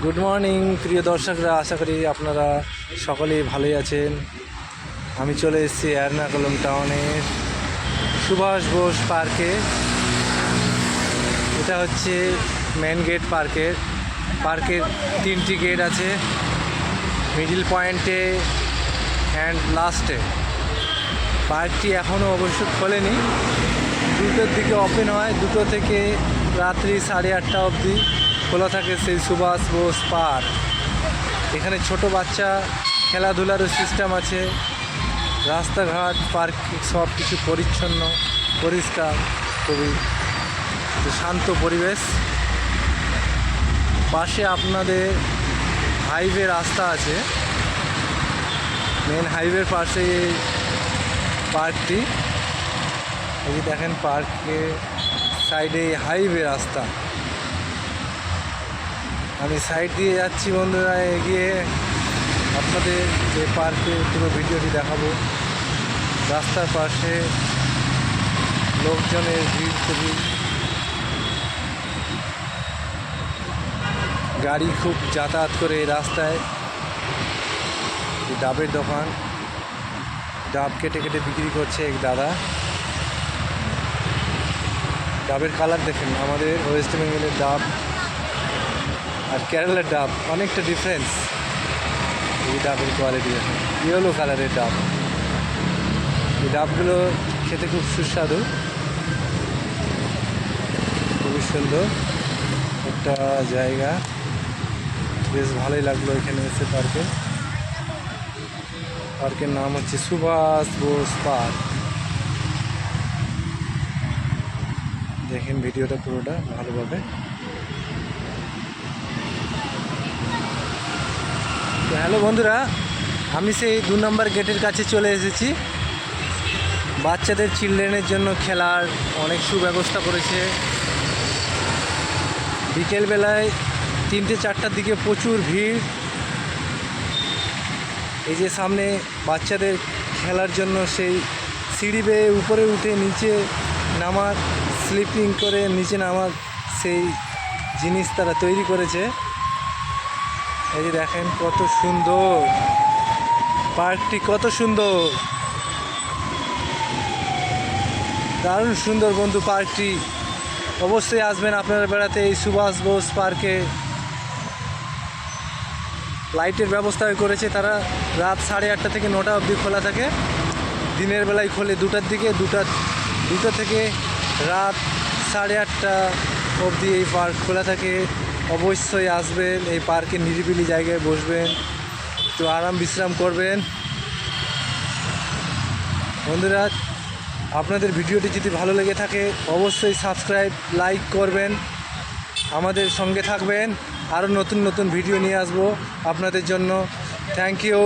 Good morning প্রিয় দর্শকরা, আশা করি আপনারা সকলেই ভালোই আছেন। আমি চলে এসেছি এর্নাকুলাম টাউনের সুভাষ বোস পার্কে। এটা হচ্ছে মেন গেট পার্কের 3টি গেট আছে, মিডিল পয়েন্টে অ্যান্ড লাস্টে। পার্কটি এখনও অবশ্য খোলেনি, 2টোর দিকে ওপেন হয়, 2টো থেকে রাত্রি 8:30 অবধি খোলা থাকে সেই সুভাষ বোস পার্ক। এখানে ছোট বাচ্চা খেলাধুলারও সিস্টেম আছে। রাস্তাঘাট পার্ক সব কিছু পরিচ্ছন্ন পরিষ্কার, খুবই শান্ত পরিবেশ। পাশে আপনাদের হাইওয়ে রাস্তা আছে, মেন হাইওয়ের পাশে পার্কটি। এই দেখেন পার্কের সাইডে হাইওয়ে রাস্তা। আমি সাইড দিয়ে যাচ্ছি বন্ধুরা, এগিয়ে আপনাদের যে পার্কে পুরো ভিডিওটি দেখাবো। রাস্তার পাশে লোকজনের ভিড়, খুবই গাড়ি খুব যাতায়াত করে এই রাস্তায়। ডাবের দোকান, ডাব কেটে কেটে বিক্রি করছে এক দাদা। ডাবের কালার দেখেন, আমাদের ওয়েস্ট বেঙ্গলের ডাব আর কেরালার ডাব অনেকটা ডিফারেন্স। এই ডাবের কোয়ালিটি দেখেন, ইয়েলো কালারের ডাব। এই ডাবগুলো খেতে খুব সুস্বাদু, খুবই সুন্দর একটা জায়গা। বেশ ভালোই লাগলো এখানে এসে। পার্কের নাম হচ্ছে সুভাষ বোস পার্ক। দেখেন ভিডিওটা পুরোটা ভালোভাবে। তো হ্যালো বন্ধুরা, আমি সেই 2 নম্বর গেটের কাছে চলে এসেছি। বাচ্চাদের চিলড্রেনের জন্য খেলার অনেক সুব্যবস্থা করেছে। বিকেলবেলায় 3টে-4টার দিকে প্রচুর ভিড়। এই যে সামনে বাচ্চাদের খেলার জন্য সেই সিঁড়ি বেয়ে উপরে উঠে নিচে নামার, স্লিপিং করে নিচে নামার সেই জিনিস তারা তৈরি করেছে। এই যে দেখেন কত সুন্দর পার্কটি, কত সুন্দর, দারুণ সুন্দর বন্ধু পার্কটি। অবশ্যই আসবেন আপনারা বেড়াতে এই সুভাষ বোস পার্কে। লাইটের ব্যবস্থা করেছে তারা, রাত 8:30 থেকে 9টা অবধি খোলা থাকে। দিনের বেলায় খোলে 2টার দিকে, 2টা থেকে রাত 8:30 অবধি এই পার্ক খোলা থাকে। অবশ্যই আসবেন, এই পার্কে নিরিবিলি জায়গায় বসবেন, একটু আরাম বিশ্রাম করবেন। বন্ধুরা, আপনাদের ভিডিওটি যদি ভালো লেগে থাকে অবশ্যই সাবস্ক্রাইব, লাইক করবেন, আমাদের সঙ্গে থাকবেন। আরও নতুন নতুন ভিডিও নিয়ে আসবো আপনাদের জন্য। Thank you.